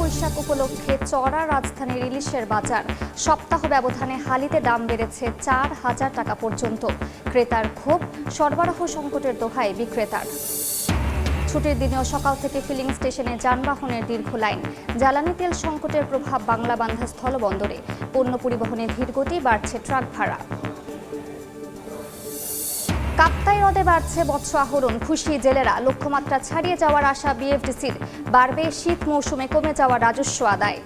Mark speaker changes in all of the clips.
Speaker 1: বৈশাখ উপলক্ষে চড়া রাজধানীর ইলিশের বাজার। সপ্তাহ ব্যবধানে হালিতে দাম বেড়েছে 4,000 টাকা পর্যন্ত। ক্রেতার ক্ষোভ, সরবরাহ সংকটের দোহায় বিক্রেতার। ছুটির দিনেও সকাল থেকে ফিলিং স্টেশনে যানবাহনের দীর্ঘ লাইন। জ্বালানি তেল সংকটের প্রভাব বাংলাবান্ধা স্থলবন্দরে। পণ্য পরিবহনে ধীরগতি, বাড়ছে ট্রাক ভাড়া। কাপ্তাই হ্রদে বাড়ছে মৎস্য আহরণ, খুশি জেলেরা। লক্ষ্যমাত্রা ছাড়িয়ে যাওয়ার আশা বিএফডিসির। বাড়বে শীত মৌসুমে কমে যাওয়া রাজস্ব আদায়।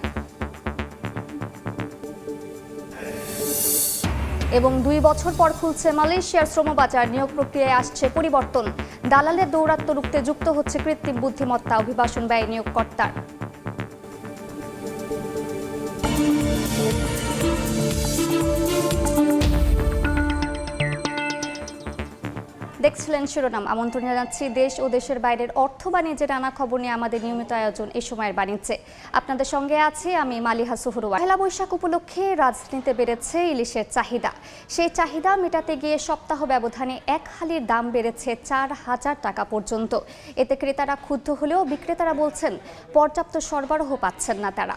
Speaker 1: এবং 2 বছর পর খুলছে মালয়েশিয়ার শ্রমবাজার। নিয়োগ প্রক্রিয়ায় আসছে পরিবর্তন। দালালের দৌরাত্ম্য রুখতে যুক্ত হচ্ছে কৃত্রিম বুদ্ধিমত্তা। অভিবাসন ব্যয় নিয়োগকর্তার। দেখছিলেন শিরোনাম। আমন্ত্রণ জানাচ্ছি দেশ ও দেশের বাইরের অর্থ বাণিজ্যের নানা খবর নিয়ে আমাদের নিয়মিত আয়োজন এই সময়ের বাণিজ্যে। আপনাদের সঙ্গে আছি আমি মালিহা সুহরুয়া। পহেলা বৈশাখ উপলক্ষে রাজধানীতে বেড়েছে ইলিশের চাহিদা। সেই চাহিদা মেটাতে গিয়ে সপ্তাহ ব্যবধানে এক হালির দাম বেড়েছে 4,000 টাকা পর্যন্ত। এতে ক্রেতারা ক্ষুব্ধ হলেও বিক্রেতারা বলছেন পর্যাপ্ত সরবরাহ পাচ্ছেন না তারা।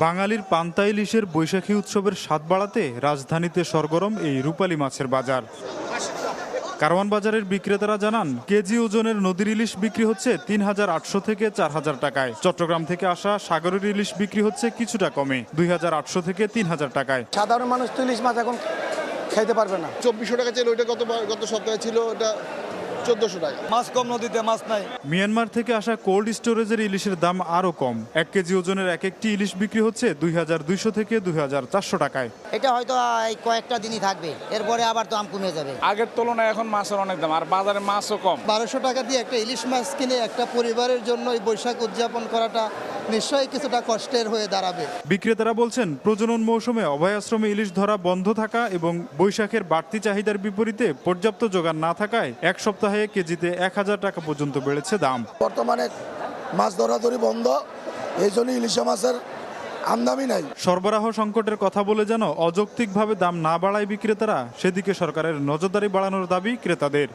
Speaker 2: বাঙালির পান্তা ইলিশের বৈশাখী উৎসবের স্বাদ বাড়াতে রাজধানীতে সরগরম এই রূপালী মাছের বাজার। কারওয়ান বাজারের বিক্রেতারা জানান, কেজি ওজনের নদীর ইলিশ বিক্রি হচ্ছে 3,800 থেকে 4,000 টাকায়। চট্টগ্রাম থেকে আসা সাগরের ইলিশ বিক্রি হচ্ছে কিছুটা কমে 2,800 থেকে 3,000 টাকায়।
Speaker 3: সাধারণ মানুষ তো ইলিশ মাছ এখন খাইতে পারবে না।
Speaker 4: 2,400 টাকা ছিল, ওইটা গত সপ্তাহে ছিল ওটা 1,400 টাকা।
Speaker 3: মাছ কম, নদীতে মাছ নাই।
Speaker 2: মিয়ানমার থেকে আসা কোল্ড স্টোরেজের ইলিশের দাম আরও কম। 1 কেজি ওজনের এক একটি ইলিশ বিক্রি হচ্ছে 2,200 থেকে 2,400 টাকায়।
Speaker 5: এটা হয়তো এই কয়েকটা দিনই থাকবে, এরপরে আবার দাম কমে যাবে।
Speaker 6: আগের তুলনায় এখন মাছের অনেক দাম, আর বাজারে মাছও কম।
Speaker 3: 1200 টাকা দিয়ে একটা ইলিশ মাছ কিনে একটা পরিবারের জন্য এই বৈশাখ উদযাপন করাটা নিশ্চয়ই কিছুটা কষ্টের হয়ে দাঁড়াবে।
Speaker 2: বিক্রেতারা বলছেন, প্রজনন মৌসুমে অভয়াশ্রমে ইলিশ ধরা বন্ধ থাকা এবং বৈশাখের বাড়তি চাহিদার বিপরীতে পর্যাপ্ত যোগান না থাকায় এক সপ্তাহে কেজিতে 1,000 টাকা পর্যন্ত বেড়েছে দাম।
Speaker 7: বর্তমানে মাছ ধরাধরি বন্ধ, এই জন্য ইলিশ মাছের আমদানি নাই।
Speaker 2: সরবরাহ সংকটের কথা বলে যেন অযৌক্তিকভাবে দাম না বাড়ায় বিক্রেতারা, সেদিকে সরকারের নজরদারি বাড়ানোর দাবি ক্রেতাদের।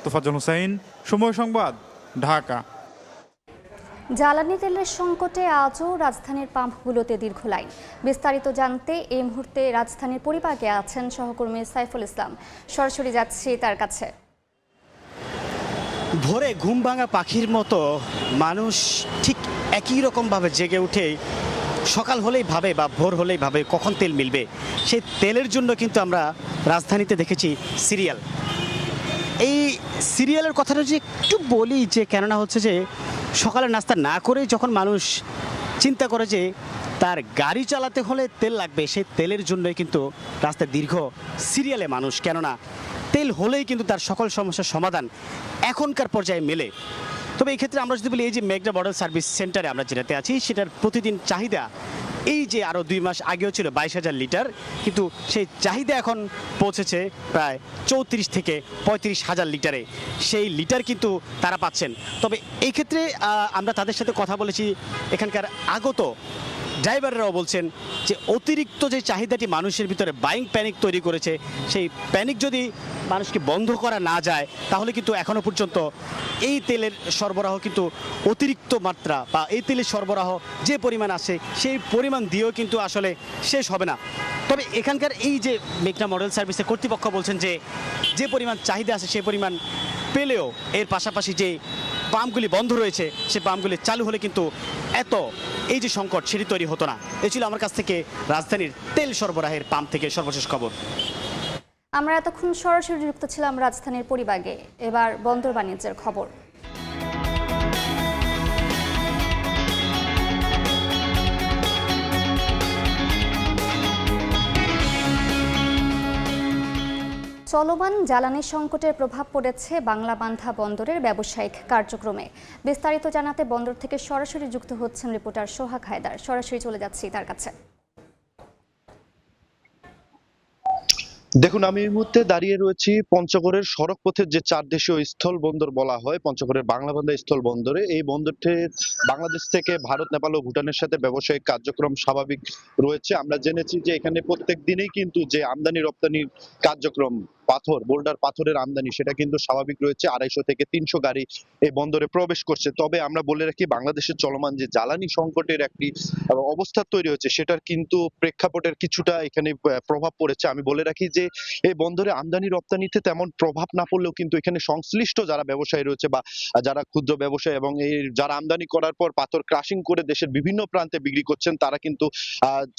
Speaker 2: তোফাজ্জল হোসেন, সময় সংবাদ, ঢাকা।
Speaker 1: জ্বালানি তেলের সংকটে আজও রাজধানীর পাম্পগুলোতে দীর্ঘ লাইন। বিস্তারিত জানতে এই মুহূর্তে রাজধানীর পরিপাকে আছেন সহকর্মী সাইফুল ইসলাম। সরাসরি যাচ্ছি তার কাছে।
Speaker 8: ভোরে ঘুম ভাঙা পাখির মতো মানুষ ঠিক একই রকমভাবে জেগে উঠে সকাল হলেই ভাবে বা ভোর হলেই ভাবে কখন তেল মিলবে। সেই তেলের জন্য কিন্তু আমরা রাজধানীতে দেখেছি সিরিয়াল। এই সিরিয়ালের কথাটা যে একটু বলি, যে কেননা হচ্ছে যে সকালে নাস্তা না করে যখন মানুষ চিন্তা করে যে তার গাড়ি চালাতে হলে তেল লাগবে, সেই তেলের জন্যই কিন্তু রাস্তায় দীর্ঘ সিরিয়ালে মানুষ। কেননা তেল হলেই কিন্তু তার সকল সমস্যার সমাধান এখনকার পর্যায়ে মেলে। তবে এই ক্ষেত্রে আমরা যদি বলি, এই যে মেঘনা মডেল সার্ভিস সেন্টারে আমরা যেটাতে আছি, সেটার প্রতিদিন চাহিদা এই যে আরও 2 মাস আগেও ছিল 22,000 লিটার, কিন্তু সেই চাহিদা এখন পৌঁছেছে প্রায় 34 থেকে 35,000 লিটারে। সেই লিটার কিন্তু তারা পাচ্ছেন। তবে এই ক্ষেত্রে আমরা তাদের সাথে কথা বলেছি, এখানকার আগত ড্রাইভাররাও বলছেন যে অতিরিক্ত যে চাহিদাটি মানুষের ভিতরে বাইং প্যানিক তৈরি করেছে, সেই প্যানিক যদি মানুষকে বন্ধ করা না যায়, তাহলে কিন্তু এখনও পর্যন্ত এই তেলের সরবরাহ কিন্তু অতিরিক্ত মাত্রা বা এই তেলের সরবরাহ যে পরিমাণ আছে সেই পরিমাণ দিয়েও কিন্তু আসলে শেষ হবে না। তবে এখানকার এই যে মেঘনা মডেল সার্ভিসের কর্তৃপক্ষ বলছেন যে যে পরিমাণ চাহিদা আছে সেই পরিমাণ পেলেও এর পাশাপাশি যে পাম্পগুলি বন্ধ রয়েছে, সে পাম্পগুলি চালু হলে কিন্তু এত এই যে সংকট সেটি তৈরি হতো না। এই ছিল আমার কাছ থেকে রাজধানীর তেল সরবরাহের পাম্প থেকে সর্বশেষ খবর।
Speaker 1: আমরা এতক্ষণ সরাসরি যুক্ত ছিলাম রাজধানীর পরিবাগে। এবার বন্দর বাণিজ্যের খবর। চলমান জ্বালানি সংকটের প্রভাব পড়েছে বাংলাবান্ধা বন্দরের ব্যবসায়িক কার্যক্রমে। বিস্তারিত জানাতে বন্দর থেকে সরাসরি যুক্ত হচ্ছেন রিপোর্টার সোহাগ হায়দার। সরাসরি চলে যাচ্ছি তার কাছে।
Speaker 9: দেখুন, আমি এই মুহূর্তে দাঁড়িয়ে রয়েছি পঞ্চগড়ের সড়ক পথের যে 4 দেশীয় স্থল বন্দর বলা হয়, পঞ্চগড়ের বাংলাবান্ধা স্থল বন্দরে। এই বন্দরটি বাংলাদেশ থেকে ভারত, নেপাল ও ভুটানের সাথে ব্যবসায়িক কার্যক্রম স্বাভাবিক রয়েছে। আমরা জেনেছি যে এখানে প্রত্যেক দিনেই কিন্তু যে আমদানি রপ্তানির কার্যক্রম পাথর, বোল্ডার পাথরের আমদানি সেটা কিন্তু স্বাভাবিক রয়েছে। 250 থেকে 300 গাড়ি এই বন্দরে প্রবেশ করছে। তবে আমরা বলে রাখি, বাংলাদেশের চলমান যে জ্বালানি সংকটের একটি অবস্থা তৈরি হয়েছে, সেটার কিন্তু প্রেক্ষাপটের কিছুটা এখানে প্রভাব পড়েছে। আমি বলে রাখি যে এই বন্দরে আমদানি রপ্তানিতে তেমন প্রভাব না পড়লেও কিন্তু এখানে সংশ্লিষ্ট যারা ব্যবসায়ী রয়েছে বা যারা ক্ষুদ্র ব্যবসায়ী এবং এই যারা আমদানি করার পর পাথর ক্রাশিং করে দেশের বিভিন্ন প্রান্তে বিক্রি করছেন, তারা কিন্তু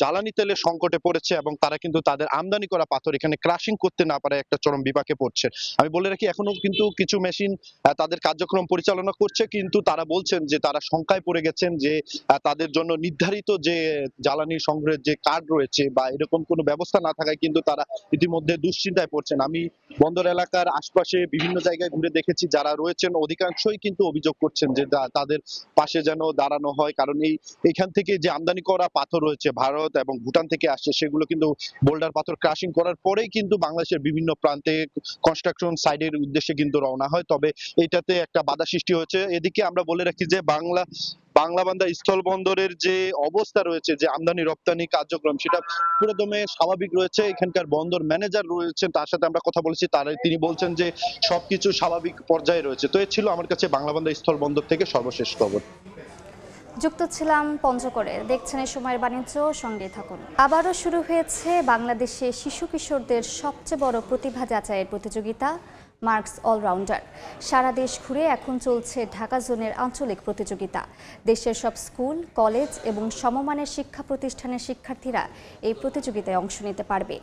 Speaker 9: জ্বালানি তেলের সংকটে পড়েছে এবং তারা কিন্তু তাদের আমদানি করা পাথর এখানে ক্রাশিং করতে না পারে একটা চরম বিপাকে পড়ছে। আমি বলে রাখি, এখনো কিন্তু কিছু মেশিন তাদের কার্যক্রম পরিচালনা করছে, কিন্তু তারা বলছেন যে তারা শঙ্কায় পড়ে গেছেন যে তাদের জন্য নির্ধারিত যে জ্বালানি সংগ্রহের যে কার্ড রয়েছে বা এরকম কোনো ব্যবস্থা না থাকায় কিন্তু তারা ইতিমধ্যে দুশ্চিন্তায় পড়ছেন। আমি বন্দর এলাকার আশপাশে বিভিন্ন জায়গায় ঘুরে দেখেছি, যারা রয়েছেন অধিকাংশই কিন্তু অভিযোগ করছেন যে তাদের পাশে যেন দাঁড়ানো হয়, কারণ এইখান থেকে যে আমদানি করা পাথর রয়েছে ভারত এবং ভুটান থেকে আসছে, সেগুলো কিন্তু বোল্ডার পাথর ক্রাশিং করার পরেই কিন্তু বাংলাদেশের বিভিন্ন প্রান্তে কনস্ট্রাকশন সাইডের উদ্দেশ্যে কিন্তু রওনা হয়। তবে এটাতে একটা বাধা সৃষ্টি হয়েছে। এদিকে আমরা বলে রাখি যে বাংলাবান্ধা স্থল বন্দরের যে অবস্থা রয়েছে, যে আমদানি রপ্তানি কার্যক্রম, সেটা পুরোদমে স্বাভাবিক রয়েছে। এখানকার বন্দর ম্যানেজার রয়েছেন, তার সাথে আমরা কথা বলেছি, তিনি বলছেন যে সবকিছু স্বাভাবিক পর্যায়ে রয়েছে। তো এই ছিল আমার কাছে বাংলাবান্ধা স্থল বন্দর থেকে সর্বশেষ খবর।
Speaker 1: যুক্ত ছিলাম পঞ্চগড়ে। দেখছেন এই সময়ের বাণিজ্য, সঙ্গে থাকুন। আবারও শুরু হয়েছে বাংলাদেশে শিশু কিশোরদের সবচেয়ে বড় প্রতিভা যাচাইয়ের প্রতিযোগিতা মার্কস অলরাউন্ডার। সারা দেশ ঘুরে এখন চলছে ঢাকা জোনের আঞ্চলিক প্রতিযোগিতা। দেশের সব স্কুল, কলেজ এবং সমমানের শিক্ষা প্রতিষ্ঠানের শিক্ষার্থীরা এই প্রতিযোগিতায় অংশ নিতে পারবে।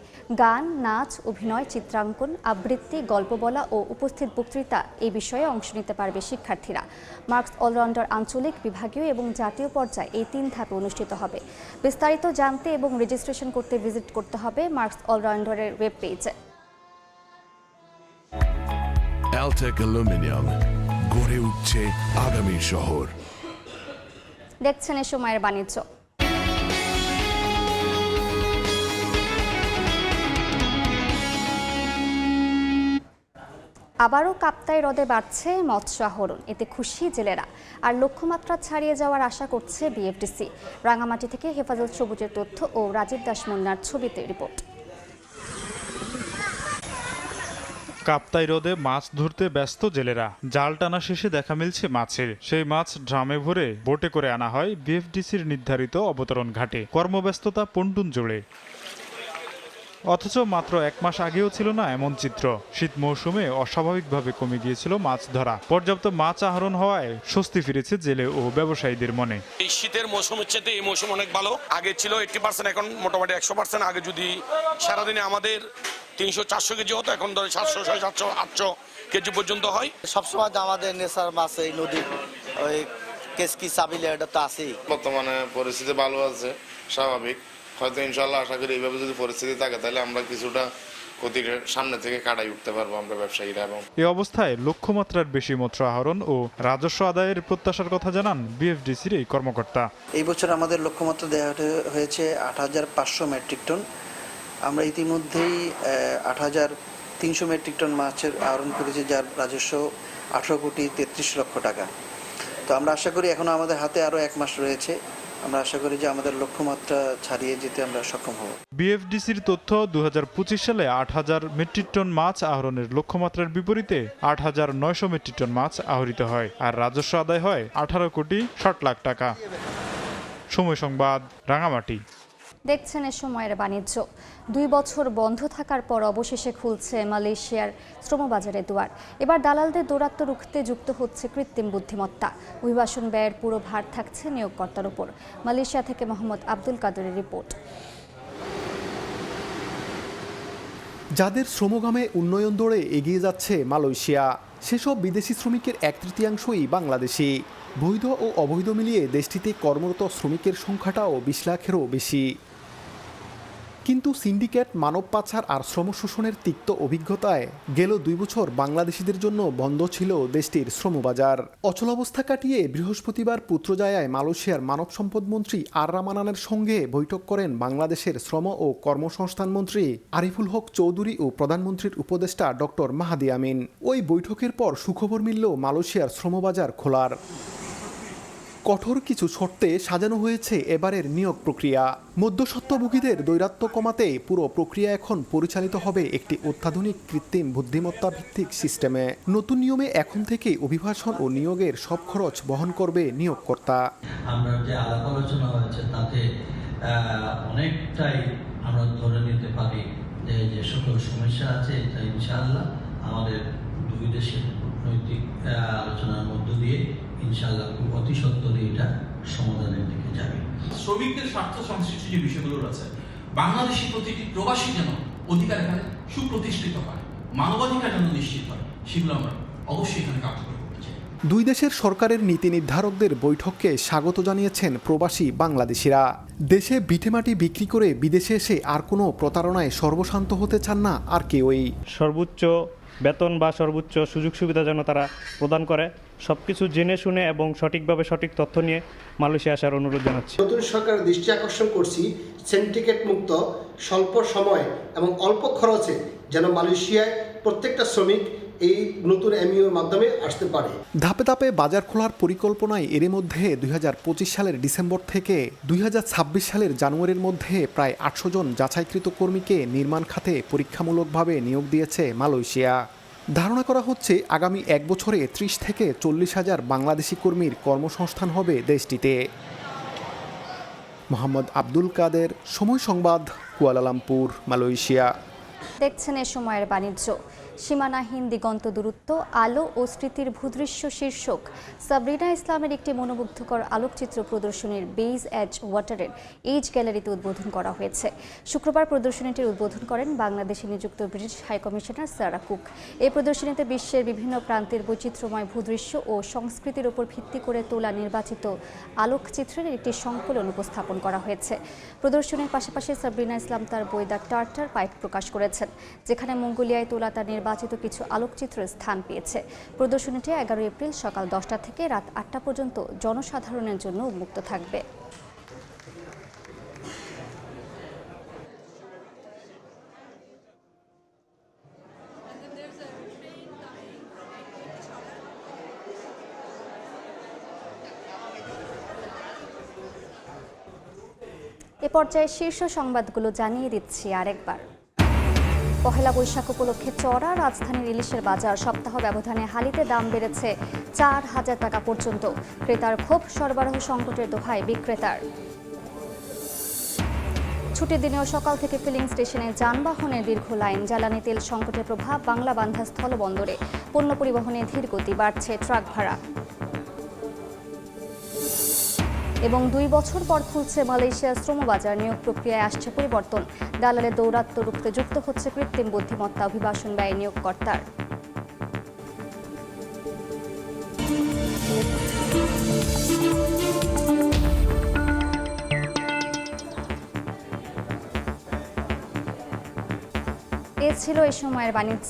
Speaker 1: গান, নাচ, অভিনয়, চিত্রাঙ্কন, আবৃত্তি, গল্প বলা ও উপস্থিত বক্তৃতা এই বিষয়ে অংশ নিতে পারবে শিক্ষার্থীরা। মার্কস অলরাউন্ডার আঞ্চলিক, বিভাগীয় এবং জাতীয় পর্যায়ে এই 3 ধাপে অনুষ্ঠিত হবে। বিস্তারিত জানতে এবং রেজিস্ট্রেশন করতে ভিজিট করতে হবে মার্কস অলরাউন্ডারের ওয়েব পেজে।
Speaker 10: Altec Aluminium, গড়ে উঠছে আগামী শহর।
Speaker 1: দেখছেন এই সময়ের বাণিজ্য। আবারও কাপ্তাই হ্রদে বাড়ছে মৎস্য আহরণ, এতে খুশি জেলেরা। আর লক্ষ্যমাত্রা ছাড়িয়ে যাওয়ার আশা করছে বিএফডিসি। রাঙামাটি থেকে হেফাজত সবুজের তথ্য ও রাজীব দাস মুন্নার ছবিতে রিপোর্ট।
Speaker 2: কাপ্তাই হ্রদে মাছ ধরতে ব্যস্ত জেলেরা। জাল টানা শেষে দেখা মিলছে মাছের। সেই মাছ ড্রামে ভরে বোটে করে আনা হয় বিএফডিসির নির্ধারিত অবতরণ ঘাটে। কর্মব্যস্ততা পন্টুন জোড়ে। অথচ মাত্র 1 মাস আগেও ছিল না এমন চিত্র। শীত মৌসুমে অস্বাভাবিকভাবে কমে গিয়েছিল মাছ ধরা। পর্যাপ্ত মাছ আহরণ হওয়ায় স্বস্তি ফিরেছে জেলে ও ব্যবসায়ীদের মনে।
Speaker 11: এই শীতের মৌসুমের চেয়ে এই মৌসুম অনেক ভালো। আগে ছিল 80%, এখন মোটামুটি 100%। আগে যদি সারাদিনে আমাদের 300-400 কেজি হতো, এখন ধরে 700-700-800 কেজি পর্যন্ত হয়।
Speaker 5: সবসময় আমাদের নেশার মাছ এই নদীর ওই কেসকি সাবিলে, এটা তো আছেই।
Speaker 4: বর্তমানে পরিস্থিতি ভালো আছে, স্বাভাবিক। হয়তো ইনশাল্লাহ আশা করি এইভাবে যদি পরিস্থিতি থাকে, তাহলে আমরা কিছুটা ক্ষতির সামনে থেকে কাটাই উঠতে পারবো আমরা ব্যবসায়ীরা। এবং
Speaker 2: এই অবস্থায় লক্ষ্যমাত্রার বেশি মৎস্য আহরণ ও রাজস্ব আদায়ের প্রত্যাশার কথা জানান বিএফডিসির এই কর্মকর্তা।
Speaker 12: এই বছর আমাদের লক্ষ্যমাত্রা দেওয়া হয়েছে 8,500 মেট্রিক টন। আমরা ইতিমধ্যেই 8,300 মেট্রিক টন মাছের আহরণ করেছি, যার রাজস্ব 18,33,00,000 টাকা। তো আমরা আশা করি এখনো আমাদের হাতে আরও 1 মাস রয়েছে। আমরা আশা করি যে আমাদের লক্ষ্যমাত্রা ছাড়িয়ে যেতে আমরা সক্ষম হব।
Speaker 2: বিএফডিসির তথ্য 2025 সালে 8,000 মেট্রিক টন মাছ আহরণের লক্ষ্যমাত্রার বিপরীতে 8,900 মেট্রিক টন মাছ আহরিত হয়, আর রাজস্ব আদায় হয় 18,60,00,000 টাকা। সময় সংবাদ, রাঙামাটি।
Speaker 1: দেখছেন এ সময়ের বাণিজ্য। 2 বছর বন্ধ থাকার পর অবশেষে খুলছে মালয়েশিয়ার শ্রমবাজারের দুয়ার। এবার দালালদের দৌরাত্ম্য রুখতে যুক্ত হচ্ছে কৃত্রিম বুদ্ধিমত্তা। অভিবাসন ব্যয়ের পুরো ভার থাকছে নিয়োগকর্তার উপর। মালয়েশিয়া থেকে মোহাম্মদ আব্দুল কাদেরের রিপোর্ট।
Speaker 13: যাদের শ্রমগামে উন্নয়ন দৌড়ে এগিয়ে যাচ্ছে মালয়েশিয়া, সেসব বিদেশি শ্রমিকের 1/3 বাংলাদেশি। বৈধ ও অবৈধ মিলিয়ে দেশটিতে কর্মরত শ্রমিকের সংখ্যাটাও 20 লাখেরও বেশি। কিন্তু সিন্ডিকেট, মানব পাচার আর শ্রম শোষণের তিক্ত অভিজ্ঞতায় গেল 2 বছর বাংলাদেশিদের জন্য বন্ধ ছিল দেশটির শ্রমবাজার। অচলাবস্থা কাটিয়ে বৃহস্পতিবার পুত্রজায়ায় মালয়েশিয়ার মানব সম্পদ মন্ত্রী আর রামানানের সঙ্গে বৈঠক করেন বাংলাদেশের শ্রম ও কর্মসংস্থান মন্ত্রী আরিফুল হক চৌধুরী ও প্রধানমন্ত্রীর উপদেষ্টা ডক্টর মাহাদি আমিন। ওই বৈঠকের পর সুখবর মিলল মালয়েশিয়ার শ্রমবাজার খোলার। কঠোর কিছু শর্তে সাজানো হয়েছে এবারের নিয়োগ প্রক্রিয়া। মধ্যস্বত্বভোগীদের দৈরাত্য কমাতে পুরো প্রক্রিয়া এখন পরিচালিত হবে একটি অত্যাধুনিক কৃত্রিম বুদ্ধিমত্তা ভিত্তিক সিস্টেমে। নতুন নিয়মে এখন থেকে অভিবাসন ও নিয়োগের সব খরচ বহন করবে নিয়োগকর্তা।
Speaker 14: আমরা যে আলাপ আলোচনা হয়েছে তাতে অনেকটাই আমরা ধরে নিতে পারি যে সকল সমস্যা আছে এটা ইনশাআল্লাহ আমাদের দুই দেশের কূটনৈতিক আলোচনার মধ্য দিয়ে ইনশাআল্লাহ খুব অতি সত্বরই এটা সমাধানের দিকে যাবে।
Speaker 15: শ্রমিকদের স্বার্থ সংশ্লিষ্ট যে বিষয়গুলো রয়েছে, বাংলাদেশি প্রতিটি প্রবাসী যেন অধিকার এখানে সুপ্রতিষ্ঠিত হয়, মানবাধিকার যেন নিশ্চিত হয়, সেগুলো আমরা অবশ্যই এখানে কার্যকর করতে চাই।
Speaker 13: দুই দেশের সরকারের নীতি নির্ধারকদের বৈঠককে স্বাগত জানিয়েছেন প্রবাসী বাংলাদেশিরা। দেশে ভিটেমাটি বিক্রি করে বিদেশে এসে আর কোনো প্রতারণায় সর্বশান্ত হতে চান না আর কেউই।
Speaker 16: সর্বোচ্চ বেতন বা সর্বোচ্চ সুযোগ সুবিধা যেন তারা প্রদান করে, সবকিছু জেনে শুনে এবং সঠিকভাবে সঠিক তথ্য নিয়ে মালয়েশিয়া আসার অনুরোধ জানাচ্ছি।
Speaker 17: নতুন সরকারের দৃষ্টি আকর্ষণ করছি সিন্ডিকেট মুক্ত, স্বল্প সময় এবং অল্প খরচে যেন মালয়েশিয়ায় প্রত্যেকটা শ্রমিক এই নতুন এমইউর মাধ্যমে আসতে পারে।
Speaker 13: ধাপে ধাপে বাজার খোলার পরিকল্পনায় এর মধ্যে 2025 সালের ডিসেম্বর থেকে 2026 সালের জানুয়ারির মধ্যে প্রায় 800 জন যাচাইকৃত কর্মীকে নির্মাণ খাতে পরীক্ষামূলকভাবে নিয়োগ দিয়েছে মালয়েশিয়া। ধারণা করা হচ্ছে আগামী 1 বছরে 30 থেকে 40 হাজার বাংলাদেশি কর্মীর কর্মসংস্থান হবে দেশটিতে। মোহাম্মদ আব্দুল কাদের, সময় সংবাদ, কুয়ালালামপুর, মালয়েশিয়া।
Speaker 1: দেখছেন এ সময়ের বাণিজ্য। সীমানাহীন দিগন্ত দূরত্ব, আলো ও স্মৃতির ভূদৃশ্য শীর্ষক সাবরিনা ইসলামের একটি মনোমুগ্ধকর আলোকচিত্র প্রদর্শনীর বেজ এজ ওয়াটারের এইজ গ্যালারিতে উদ্বোধন করা হয়েছে। শুক্রবার প্রদর্শনীটির উদ্বোধন করেন বাংলাদেশে নিযুক্ত ব্রিটিশ হাইকমিশনার সারা কুক। এই প্রদর্শনীতে বিশ্বের বিভিন্ন প্রান্তের বৈচিত্র্যময় ভূদৃশ্য ও সংস্কৃতির উপর ভিত্তি করে তোলা নির্বাচিত আলোকচিত্রের একটি সংকলন উপস্থাপন করা হয়েছে। প্রদর্শনীর পাশাপাশি সাবরিনা ইসলাম তার বই দ্য টার্টার পাইপ প্রকাশ করেছেন, যেখানে মঙ্গোলিয়ায় তোলা তার নির্বাচিত কিছু আলোকচিত্র স্থান পেয়েছে। প্রদর্শনীটি 11 এপ্রিল সকাল 10টা থেকে রাত 8টা পর্যন্ত জনসাধারণের জন্য উন্মুক্ত থাকবে। এ পর্যায়ে শীর্ষ সংবাদগুলো জানিয়ে দিচ্ছি আরেকবার। পহেলা বৈশাখ উপলক্ষে চড়া রাজধানীর ইলিশের বাজার। সপ্তাহ ব্যবধানে হালিতে দাম বেড়েছে 4000 টাকা পর্যন্ত। ক্রেতার ক্ষোভ, সরবরাহ সংকটের দোহায় বিক্রেতার। ছুটির দিনেও সকাল থেকে ফিলিং স্টেশনে যানবাহনের দীর্ঘ লাইন। জ্বালানি তেল সংকটের প্রভাব বাংলাবান্ধা স্থলবন্দরে। পণ্য পরিবহনে ধীর গতি, বাড়ছে ট্রাক ভাড়া। এবং 2 বছর পর খুলছে মালয়েশিয়ার শ্রমবাজার। নিয়োগ প্রক্রিয়ায় আসছে পরিবর্তন। দালালের দৌরাত্ম্য রুখতে যুক্ত হচ্ছে কৃত্রিম বুদ্ধিমত্তা। অভিবাসন ব্যয় নিয়োগকর্তার। এ ছিল এই সময়ের বাণিজ্য।